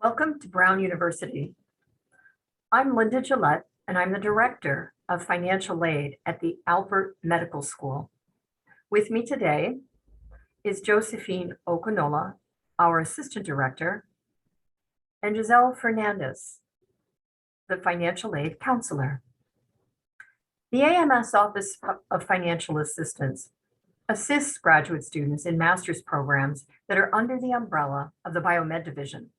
Welcome to Brown University. I'm Linda Gillette, and I'm the Director of Financial Aid at the Albert Medical School. With me today is Josephine Okanola, our Assistant Director, and Giselle Fernandez, the Financial Aid Counselor. The AMS Office of Financial Assistance assists graduate students in master's programs that are under the umbrella of the Biomed Division.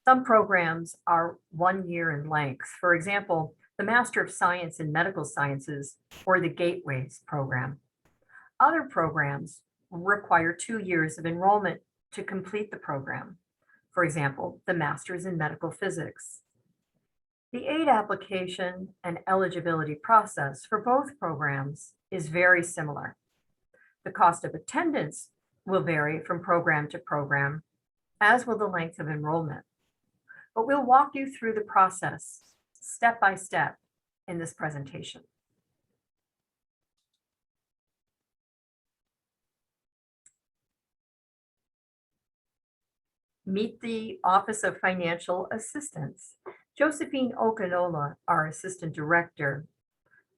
Some programs are 1 year in length. For example, the Master of Science in Medical Sciences or the Gateways program. Other programs require 2 years of enrollment to complete the program. For example, the Masters in Medical Physics. The aid application and eligibility process for both programs is very similar. The cost of attendance will vary from program to program, as will the length of enrollment. But we'll walk you through the process step by step in this presentation. Meet the Office of Financial Assistance. Josephine Okanola, our Assistant Director,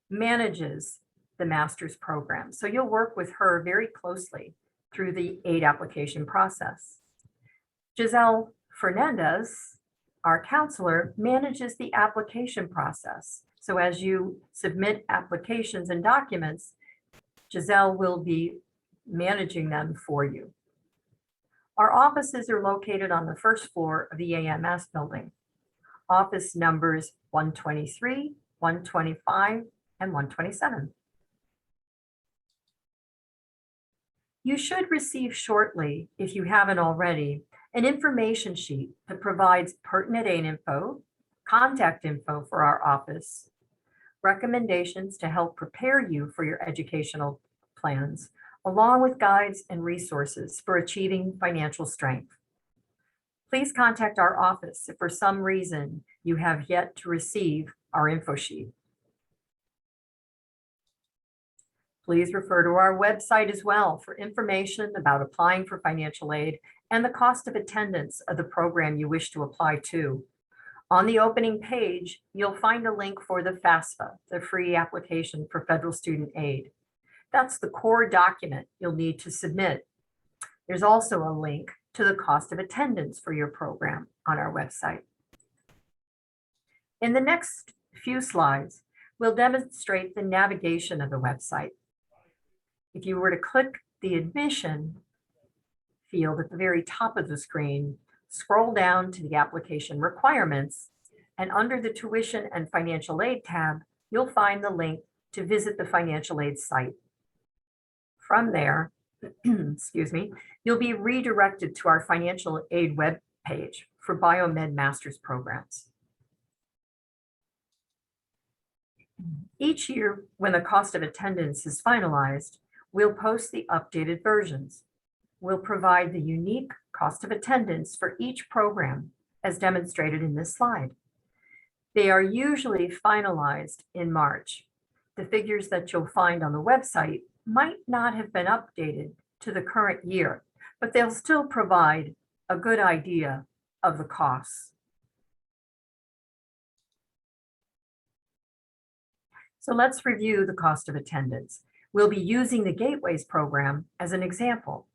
manages the master's program. So you'll work with her very closely through the aid application process. Giselle Fernandez, our counselor, manages the application process. So as you submit applications and documents, Giselle will be managing them for you. Our offices are located on the first floor of the AMS building. Office numbers 123, 125, and 127. You should receive shortly, if you haven't already, an information sheet that provides pertinent aid info, contact info for our office, recommendations to help prepare you for your educational plans, along with guides and resources for achieving financial strength. Please contact our office if for some reason you have yet to receive our info sheet. Please refer to our website as well for information about applying for financial aid and the cost of attendance of the program you wish to apply to. On the opening page, you'll find a link for the FAFSA, the free application for federal student aid. That's the core document you'll need to submit. There's also a link to the cost of attendance for your program on our website. In the next few slides, we'll demonstrate the navigation of the website. If you were to click the admission field at the very top of the screen, scroll down to the application requirements, and under the tuition and financial aid tab, you'll find the link to visit the financial aid site. From there, excuse me, you'll be redirected to our financial aid web page for Med Masters programs. Each year, when the cost of attendance is finalized, we'll post the updated versions. We'll provide the unique cost of attendance for each program as demonstrated in this slide. They are usually finalized in March. The figures that you'll find on the website might not have been updated to the current year, but they'll still provide a good idea of the costs. So let's review the cost of attendance. We'll be using the Gateways program as an example.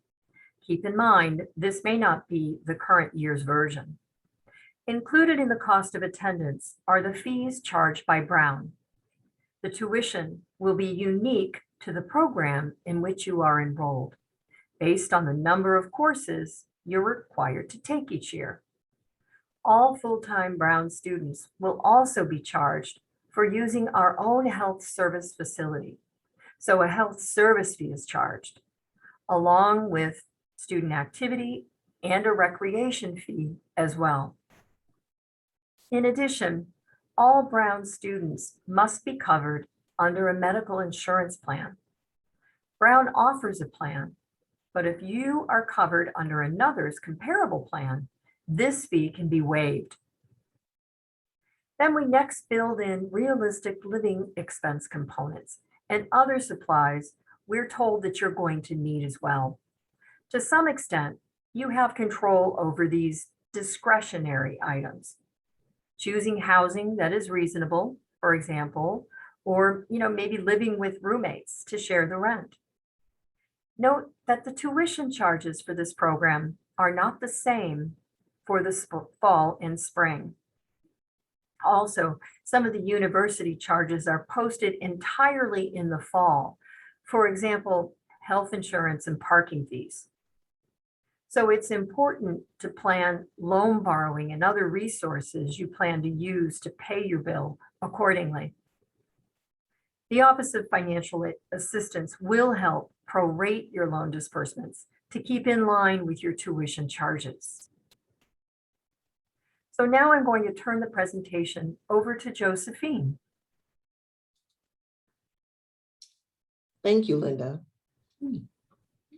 Keep in mind, this may not be the current year's version. Included in the cost of attendance are the fees charged by Brown. The tuition will be unique to the program in which you are enrolled, based on the number of courses you're required to take each year. All full-time Brown students will also be charged for using our own health service facility. So a health service fee is charged, along with student activity and a recreation fee as well. In addition, all Brown students must be covered under a medical insurance plan. Brown offers a plan, but if you are covered under another's comparable plan, this fee can be waived. Then we next build in realistic living expense components and other supplies we're told that you're going to need as well. To some extent, you have control over these discretionary items. Choosing housing that is reasonable, for example, or maybe living with roommates to share the rent. Note that the tuition charges for this program are not the same for the fall and spring. Also, some of the university charges are posted entirely in the fall. For example, health insurance and parking fees. So it's important to plan loan borrowing and other resources you plan to use to pay your bill accordingly. The Office of Financial Assistance will help prorate your loan disbursements to keep in line with your tuition charges. So now I'm going to turn the presentation over to Josephine. Thank you, Linda.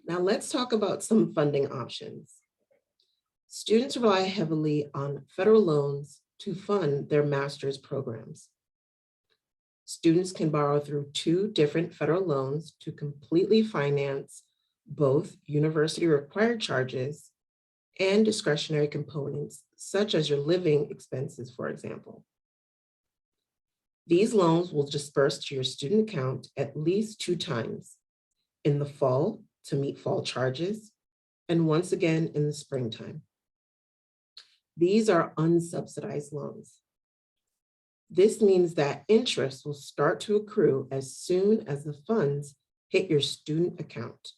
Now let's talk about some funding options. Students rely heavily on federal loans to fund their master's programs. Students can borrow through 2 different federal loans to completely finance both university required charges and discretionary components, such as your living expenses, for example. These loans will disperse to your student account at least 2 times, in the fall to meet fall charges, and once again in the springtime. These are unsubsidized loans. This means that interest will start to accrue as soon as the funds hit your student account.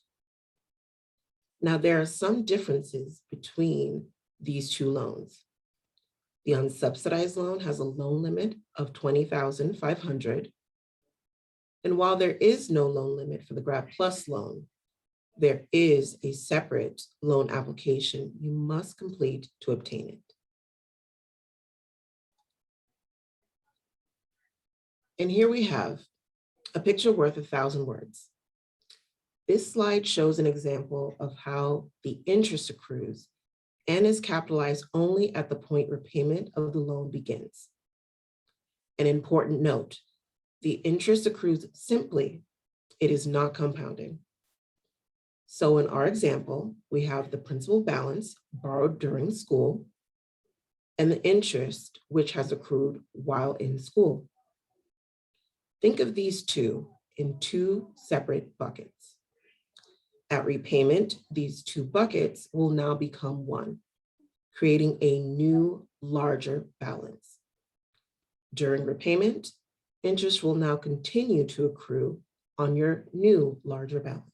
Now, there are some differences between these 2 loans. The unsubsidized loan has a loan limit of $20,500. And while there is no loan limit for the Grad Plus loan, there is a separate loan application you must complete to obtain it. And here we have a picture worth 1,000 words. This slide shows an example of how the interest accrues and is capitalized only at the point repayment of the loan begins. An important note, the interest accrues simply, it is not compounding. So in our example, we have the principal balance borrowed during school and the interest which has accrued while in school. Think of these 2 in 2 separate buckets. At repayment, these 2 buckets will now become 1, creating a new, larger balance. During repayment, interest will now continue to accrue on your new, larger balance.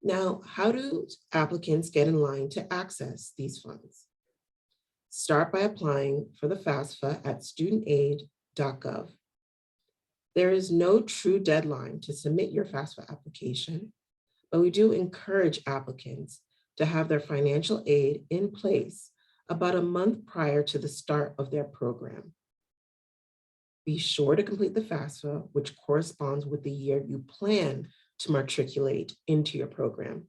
Now, how do applicants get in line to access these funds? Start by applying for the FAFSA at studentaid.gov. There is no true deadline to submit your FAFSA application, but we do encourage applicants to have their financial aid in place about a month prior to the start of their program. Be sure to complete the FAFSA, which corresponds with the year you plan to matriculate into your program.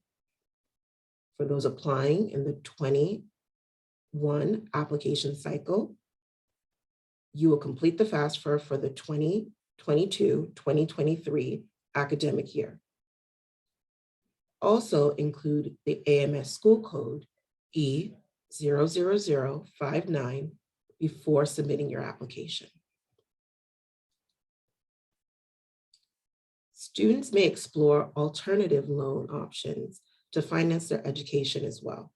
For those applying in the 21 application cycle, you will complete the FAFSA for the 2022-2023 academic year. Also include the AMS school code E00059 before submitting your application. Students may explore alternative loan options to finance their education as well.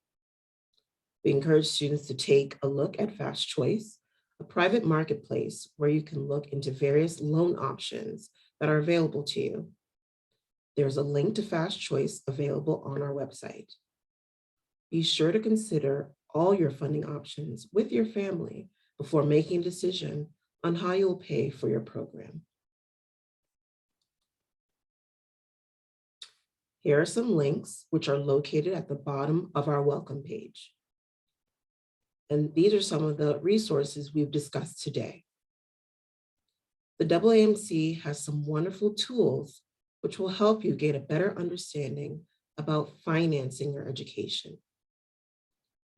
We encourage students to take a look at Fast Choice, a private marketplace where you can look into various loan options that are available to you. There's a link to Fast Choice available on our website. Be sure to consider all your funding options with your family before making a decision on how you'll pay for your program. Here are some links which are located at the bottom of our welcome page. And these are some of the resources we've discussed today. The AAMC has some wonderful tools which will help you gain a better understanding about financing your education.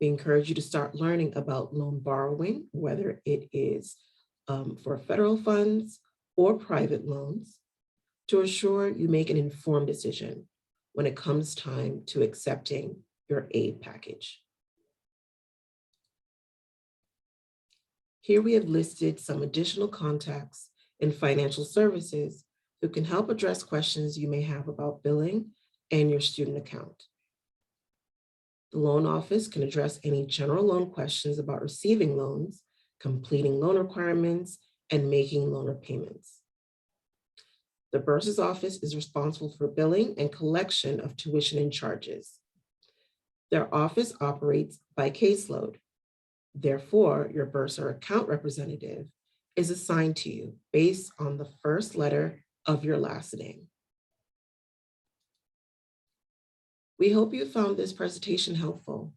We encourage you to start learning about loan borrowing, whether it is for federal funds or private loans, to ensure you make an informed decision when it comes time to accepting your aid package. Here we have listed some additional contacts in financial services who can help address questions you may have about billing and your student account. The loan office can address any general loan questions about receiving loans, completing loan requirements, and making loan repayments. The bursar's office is responsible for billing and collection of tuition and charges. Their office operates by caseload. Therefore, your bursar account representative is assigned to you based on the first letter of your last name. We hope you found this presentation helpful,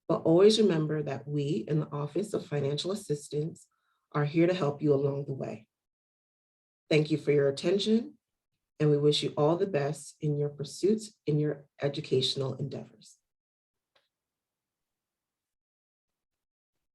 but always remember that we in the Office of Financial Assistance are here to help you along the way. Thank you for your attention, and we wish you all the best in your pursuits in your educational endeavors.